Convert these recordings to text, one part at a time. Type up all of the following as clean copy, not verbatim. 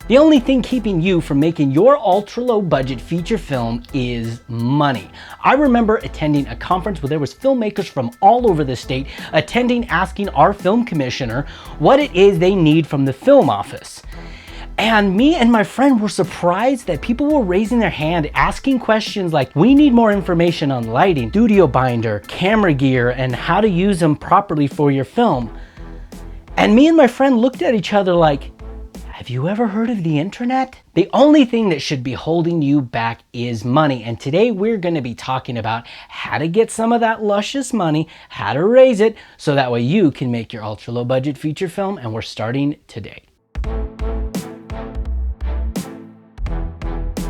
The only thing keeping you from making your ultra low budget feature film is money. I remember attending a conference where there was filmmakers from all over the state attending, asking our film commissioner what it is they need from the film office. And me and my friend were surprised that people were raising their hand, asking questions like, we need more information on lighting, studio binder, camera gear, and how to use them properly for your film. And me and my friend looked at each other like, have you ever heard of the internet? The only thing that should be holding you back is money. And today we're going to be talking about how to get some of that luscious money, how to raise it, so that way you can make your ultra low budget feature film. And we're starting today.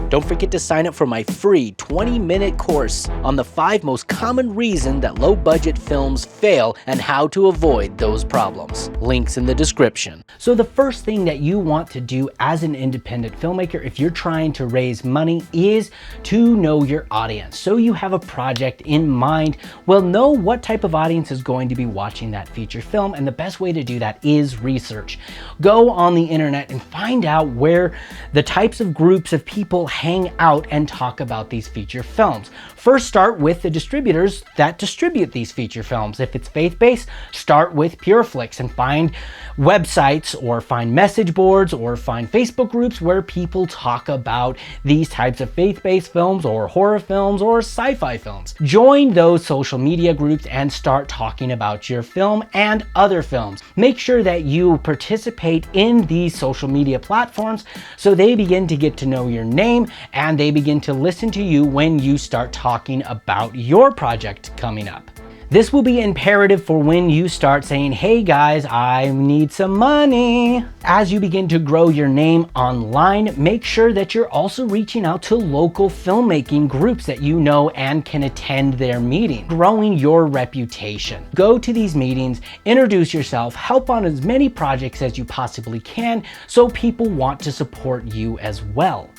Don't forget to sign up for my free 20-minute course on the 5 most common reasons that low-budget films fail and how to avoid those problems. Links in the description. So the first thing that you want to do as an independent filmmaker if you're trying to raise money is to know your audience. So you have a project in mind. Well, know what type of audience is going to be watching that feature film, and the best way to do that is research. Go on the internet and find out where the types of groups of people hang out and talk about these feature films. First, start with the distributors that distribute these feature films. If it's faith-based, start with PureFlix and find websites or find message boards or find Facebook groups where people talk about these types of faith-based films or horror films or sci-fi films. Join those social media groups and start talking about your film and other films. Make sure that you participate in these social media platforms so they begin to get to know your name and they begin to listen to you when you start talking about your project coming up. This will be imperative for when you start saying, hey guys, I need some money. As you begin to grow your name online, make sure that you're also reaching out to local filmmaking groups that you know and can attend their meeting, growing your reputation. Go to these meetings, introduce yourself, help on as many projects as you possibly can so people want to support you as well.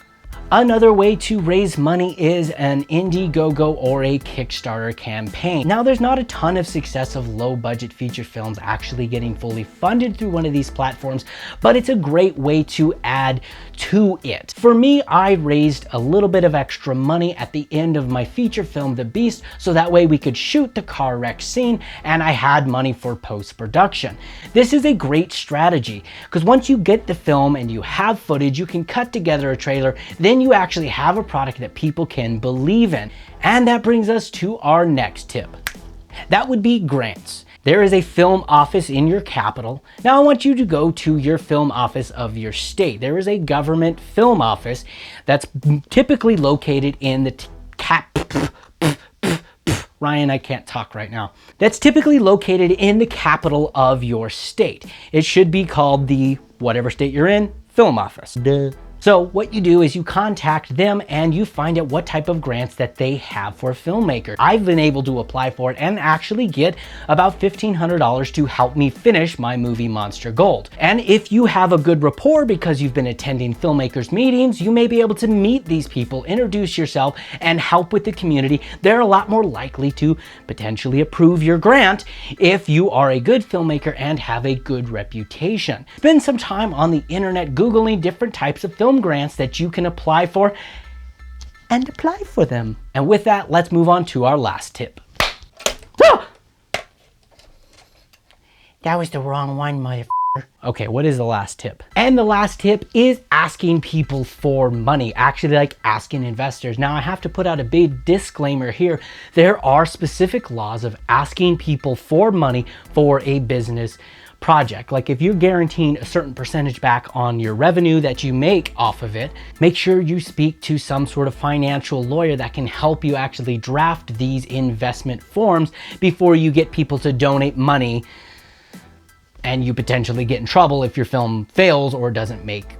Another way to raise money is an IndieGoGo or a Kickstarter campaign. Now, there's not a ton of success of low budget feature films actually getting fully funded through one of these platforms, but it's a great way to add to it. For me, I raised a little bit of extra money at the end of my feature film, The Beast, so that way we could shoot the car wreck scene and I had money for post-production. This is a great strategy because once you get the film and you have footage, you can cut together a trailer, then you actually have a product that people can believe in. And that brings us to our next tip. That would be grants. There is a film office in your capital. Now I want you to go to your film office of your state. There is a government film office that's typically located in the Ryan, I can't talk right now. That's typically located in the capital of your state. It should be called the, whatever state you're in, film office. Duh. So what you do is you contact them and you find out what type of grants that they have for filmmakers. I've been able to apply for it and actually get about $1,500 to help me finish my movie Monster Gold. And if you have a good rapport because you've been attending filmmakers meetings, you may be able to meet these people, introduce yourself, and help with the community. They're a lot more likely to potentially approve your grant if you are a good filmmaker and have a good reputation. Spend some time on the internet Googling different types of film grants that you can apply for and apply for them. And with that, let's move on to our last tip. Ah! That was the wrong one, motherfucker. Okay, what is the last tip? And the last tip is asking people for money, actually like asking investors. Now I have to put out a big disclaimer here. There are specific laws of asking people for money for a business project. Like if you're guaranteeing a certain percentage back on your revenue that you make off of it, make sure you speak to some sort of financial lawyer that can help you actually draft these investment forms before you get people to donate money and you potentially get in trouble if your film fails or doesn't make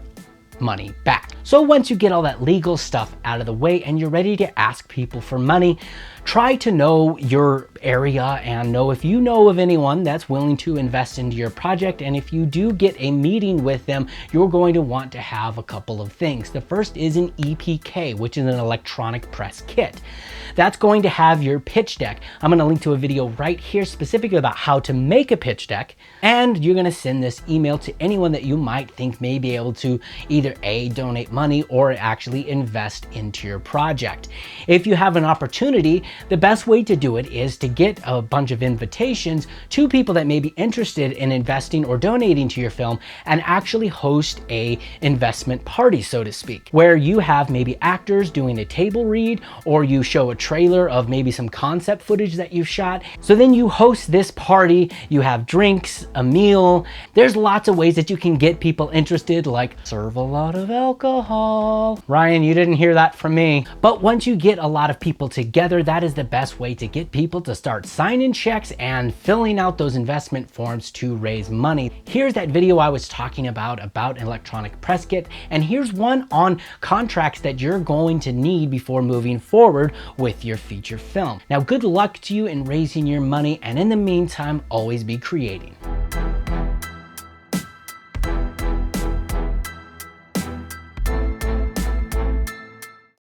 money back. So once you get all that legal stuff out of the way and you're ready to ask people for money, try to know your area and know if you know of anyone that's willing to invest into your project. And if you do get a meeting with them, you're going to want to have a couple of things. The first is an EPK, which is an electronic press kit. That's going to have your pitch deck. I'm going to link to a video right here specifically about how to make a pitch deck. And you're going to send this email to anyone that you might think may be able to either A, donate money or actually invest into your project. If you have an opportunity, the best way to do it is to get a bunch of invitations to people that may be interested in investing or donating to your film and actually host a investment party, so to speak, where you have maybe actors doing a table read, or you show a trailer of maybe some concept footage that you've shot. So then you host this party, you have drinks, a meal. There's lots of ways that you can get people interested, like serve a lot of alcohol. Ryan, you didn't hear that from me. But once you get a lot of people together, that is the best way to get people to start signing checks and filling out those investment forms to raise money. Here's that video I was talking about an electronic press kit, and here's one on contracts that you're going to need before moving forward with your feature film. Now, good luck to you in raising your money, and in the meantime, always be creating.